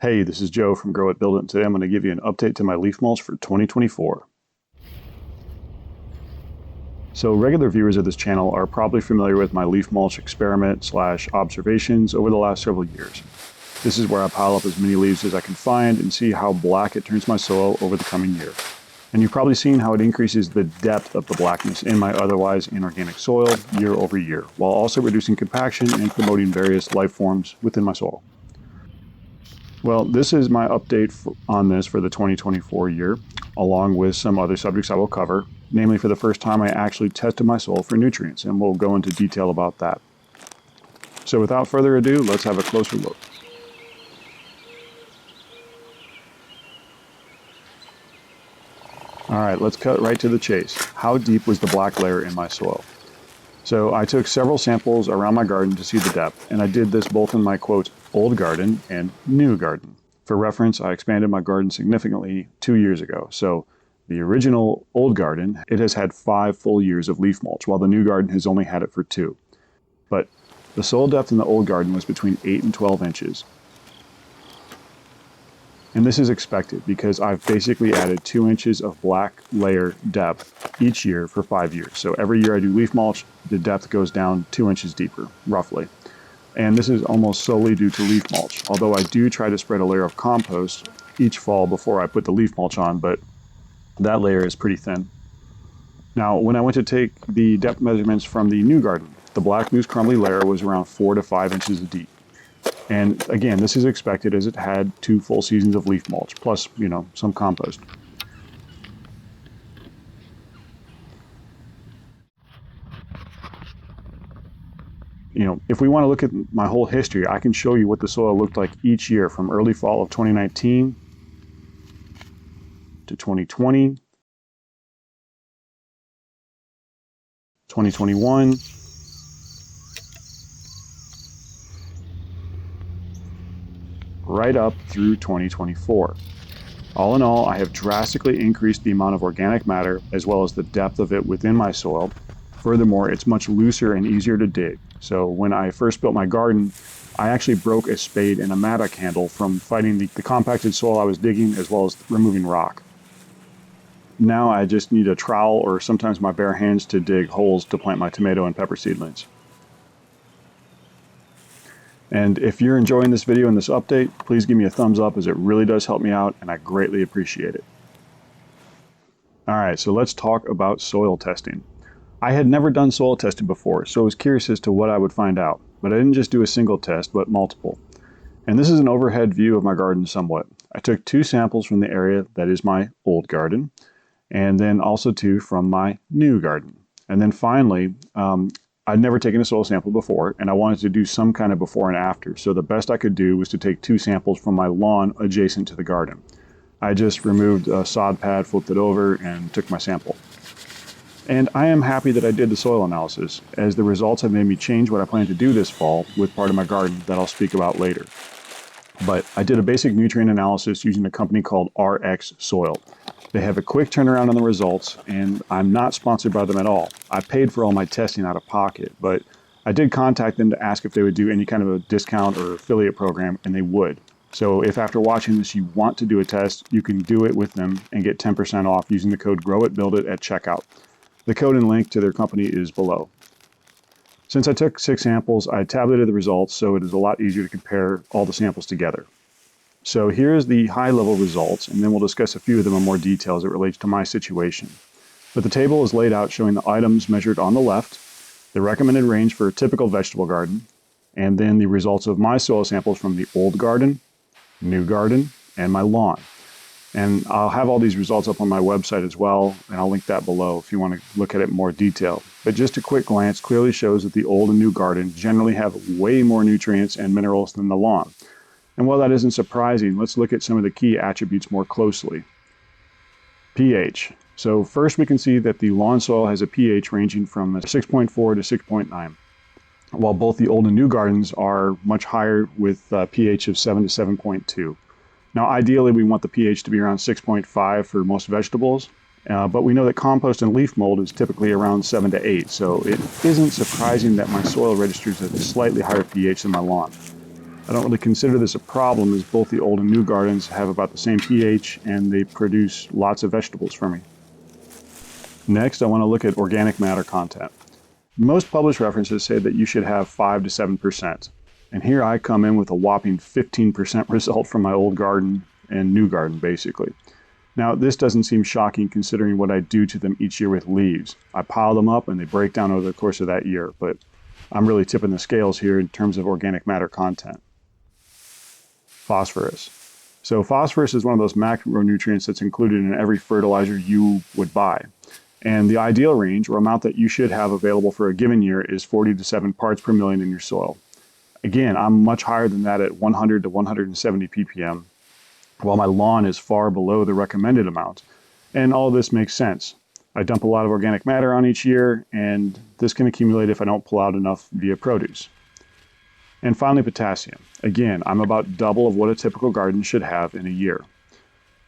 Hey, this is Joe from Grow It Build It, and today I'm going to give you an update to my leaf mulch for 2024. So regular viewers of this channel are probably familiar with my leaf mulch experiment / observations over the last several years. This is where I pile up as many leaves as I can find and see how black it turns my soil over the coming year. And you've probably seen how it increases the depth of the blackness in my otherwise inorganic soil year over year, while also reducing compaction and promoting various life forms within my soil. Well, this is my update on this for the 2024 year, along with some other subjects I will cover, namely for the first time I actually tested my soil for nutrients, and we'll go into detail about that. So without further ado, let's have a closer look. All right, let's cut right to the chase. How deep was the black layer in my soil? So I took several samples around my garden to see the depth, and I did this both in my, quote, old garden and new garden. For reference, I expanded my garden significantly 2 years ago. So the original old garden, it has had 5 full years of leaf mulch, while the new garden has only had it for 2. But the soil depth in the old garden was between 8 and 12 inches. And this is expected because I've basically added 2 inches of black layer depth each year for 5 years. So every year I do leaf mulch, the depth goes down 2 inches deeper, roughly. And this is almost solely due to leaf mulch, although I do try to spread a layer of compost each fall before I put the leaf mulch on, but that layer is pretty thin. Now, when I went to take the depth measurements from the new garden, the black loose crumbly layer was around 4 to 5 inches deep. And again, this is expected as it had 2 full seasons of leaf mulch, plus, some compost. If we want to look at my whole history, I can show you what the soil looked like each year from early fall of 2019 to 2020, 2021, right up through 2024. All in all, I have drastically increased the amount of organic matter as well as the depth of it within my soil. Furthermore, it's much looser and easier to dig. So when I first built my garden, I actually broke a spade and a mattock handle from fighting the compacted soil I was digging as well as removing rock. Now I just need a trowel or sometimes my bare hands to dig holes to plant my tomato and pepper seedlings. And if you're enjoying this video and this update, please give me a thumbs up as it really does help me out and I greatly appreciate it. All right, so let's talk about soil testing. I had never done soil testing before, so I was curious as to what I would find out. But I didn't just do a single test, but multiple. And this is an overhead view of my garden somewhat. I took 2 samples from the area that is my old garden, and then also 2 from my new garden. And then finally, I'd never taken a soil sample before, and I wanted to do some kind of before and after. So the best I could do was to take 2 samples from my lawn adjacent to the garden. I just removed a sod pad, flipped it over, and took my sample. And I am happy that I did the soil analysis, as the results have made me change what I plan to do this fall with part of my garden that I'll speak about later. But I did a basic nutrient analysis using a company called RX Soil. They have a quick turnaround on the results, and I'm not sponsored by them at all. I paid for all my testing out of pocket, but I did contact them to ask if they would do any kind of a discount or affiliate program, and they would. So if after watching this you want to do a test, you can do it with them and get 10% off using the code GROWITBUILDIT at checkout. The code and link to their company is below. Since I took 6 samples, I tabulated the results, so it is a lot easier to compare all the samples together. So here's the high-level results, and then we'll discuss a few of them in more detail as it relates to my situation. But the table is laid out showing the items measured on the left, the recommended range for a typical vegetable garden, and then the results of my soil samples from the old garden, new garden, and my lawn. And I'll have all these results up on my website as well, and I'll link that below if you want to look at it in more detail. But just a quick glance clearly shows that the old and new garden generally have way more nutrients and minerals than the lawn. And while that isn't surprising, let's look at some of the key attributes more closely. pH. So first we can see that the lawn soil has a pH ranging from 6.4 to 6.9, while both the old and new gardens are much higher with pH of 7 to 7.2. Now, ideally, we want the pH to be around 6.5 for most vegetables, but we know that compost and leaf mold is typically around 7 to 8, so it isn't surprising that my soil registers at a slightly higher pH than my lawn. I don't really consider this a problem, as both the old and new gardens have about the same pH and they produce lots of vegetables for me. Next, I want to look at organic matter content. Most published references say that you should have 5 to 7%. And here I come in with a whopping 15% result from my old garden and new garden, basically. Now, this doesn't seem shocking considering what I do to them each year with leaves. I pile them up and they break down over the course of that year, but I'm really tipping the scales here in terms of organic matter content. Phosphorus. So phosphorus is one of those macronutrients that's included in every fertilizer you would buy. And the ideal range, or amount that you should have available for a given year, is 40 to 7 parts per million in your soil. Again, I'm much higher than that at 100 to 170 ppm, while my lawn is far below the recommended amount. And all this makes sense. I dump a lot of organic matter on each year, and this can accumulate if I don't pull out enough via produce. And finally, potassium. Again, I'm about double of what a typical garden should have in a year.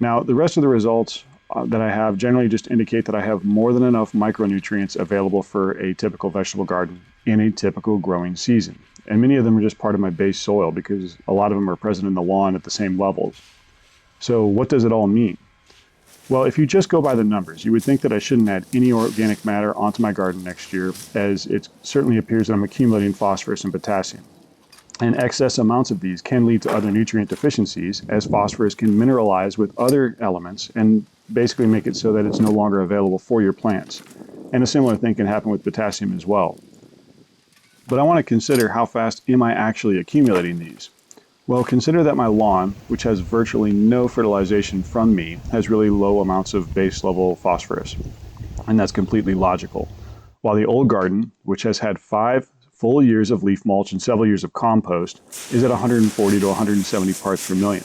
Now, the rest of the results that I have generally just indicate that I have more than enough micronutrients available for a typical vegetable garden in a typical growing season. And many of them are just part of my base soil because a lot of them are present in the lawn at the same levels. So what does it all mean? Well, if you just go by the numbers, you would think that I shouldn't add any organic matter onto my garden next year, as it certainly appears that I'm accumulating phosphorus and potassium. And excess amounts of these can lead to other nutrient deficiencies, as phosphorus can mineralize with other elements and basically make it so that it's no longer available for your plants. And a similar thing can happen with potassium as well. But I want to consider how fast am I actually accumulating these? Well, consider that my lawn, which has virtually no fertilization from me, has really low amounts of base level phosphorus. And that's completely logical. While the old garden, which has had 5 full years of leaf mulch and several years of compost, is at 140 to 170 parts per million.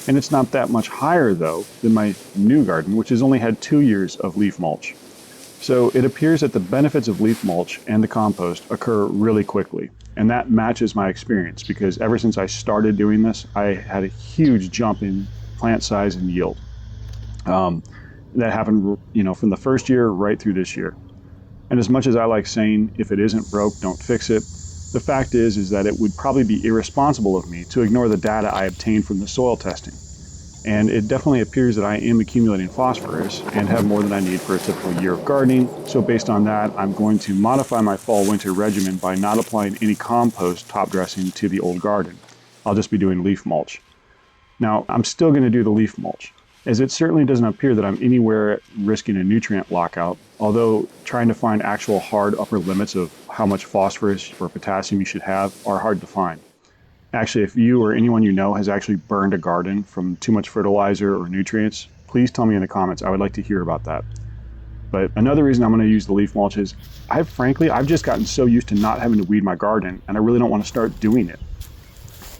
And it's not that much higher, though, than my new garden, which has only had 2 years of leaf mulch. So it appears that the benefits of leaf mulch and the compost occur really quickly. And that matches my experience, because ever since I started doing this, I had a huge jump in plant size and yield. That happened, from the first year right through this year. And as much as I like saying, if it isn't broke, don't fix it, the fact is that it would probably be irresponsible of me to ignore the data I obtained from the soil testing. And it definitely appears that I am accumulating phosphorus and have more than I need for a typical year of gardening. So based on that, I'm going to modify my fall-winter regimen by not applying any compost top dressing to the old garden. I'll just be doing leaf mulch. Now, I'm still going to do the leaf mulch, as it certainly doesn't appear that I'm anywhere risking a nutrient lockout, although trying to find actual hard upper limits of how much phosphorus or potassium you should have are hard to find. Actually, if you or anyone you know has actually burned a garden from too much fertilizer or nutrients, please tell me in the comments. I would like to hear about that. But another reason I'm going to use the leaf mulch is, I've just gotten so used to not having to weed my garden, and I really don't want to start doing it.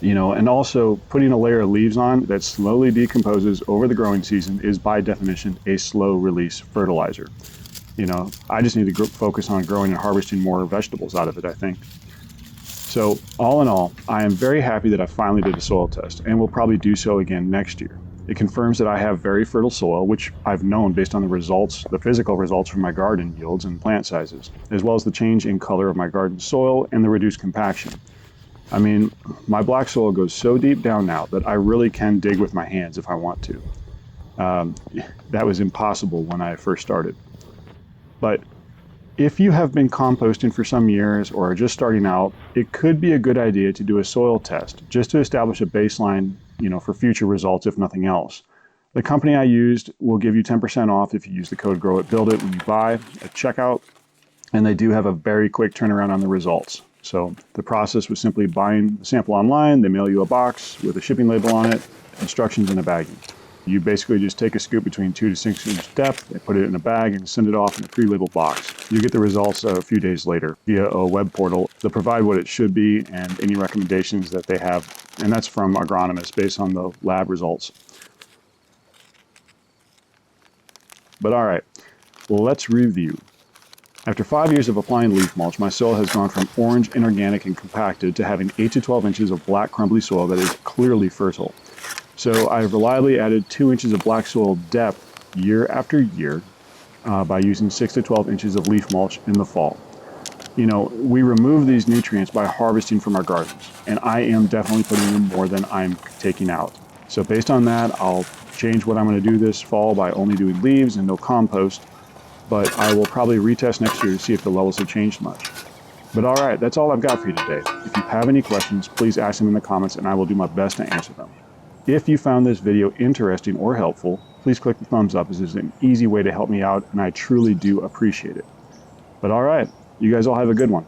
And also putting a layer of leaves on that slowly decomposes over the growing season is by definition a slow release fertilizer. I just need to focus on growing and harvesting more vegetables out of it, I think. So all in all, I am very happy that I finally did a soil test, and will probably do so again next year. It confirms that I have very fertile soil, which I've known based on the physical results from my garden yields and plant sizes, as well as the change in color of my garden soil and the reduced compaction. I mean, my black soil goes so deep down now that I really can dig with my hands if I want to. That was impossible when I first started. But if you have been composting for some years or are just starting out, it could be a good idea to do a soil test just to establish a baseline, for future results, if nothing else. The company I used will give you 10% off if you use the code GROWITBUILDIT when you buy at checkout, and they do have a very quick turnaround on the results. So the process was simply buying the sample online. They mail you a box with a shipping label on it, instructions, and a baggie. You basically just take a scoop between 2 to 6 inch depth, they put it in a bag, and send it off in a pre-labeled box. You get the results a few days later via a web portal. They'll provide what it should be and any recommendations that they have, and that's from agronomists based on the lab results. But all right, let's review. After 5 years of applying leaf mulch, my soil has gone from orange, inorganic, and compacted to having 8 to 12 inches of black, crumbly soil that is clearly fertile. So I've reliably added 2 inches of black soil depth year after year by using 6 to 12 inches of leaf mulch in the fall. You know, we remove these nutrients by harvesting from our gardens, and I am definitely putting in more than I'm taking out. So based on that, I'll change what I'm going to do this fall by only doing leaves and no compost, but I will probably retest next year to see if the levels have changed much. But all right, that's all I've got for you today. If you have any questions, please ask them in the comments and I will do my best to answer them. If you found this video interesting or helpful, please click the thumbs up, as this is an easy way to help me out and I truly do appreciate it. But all right, you guys all have a good one.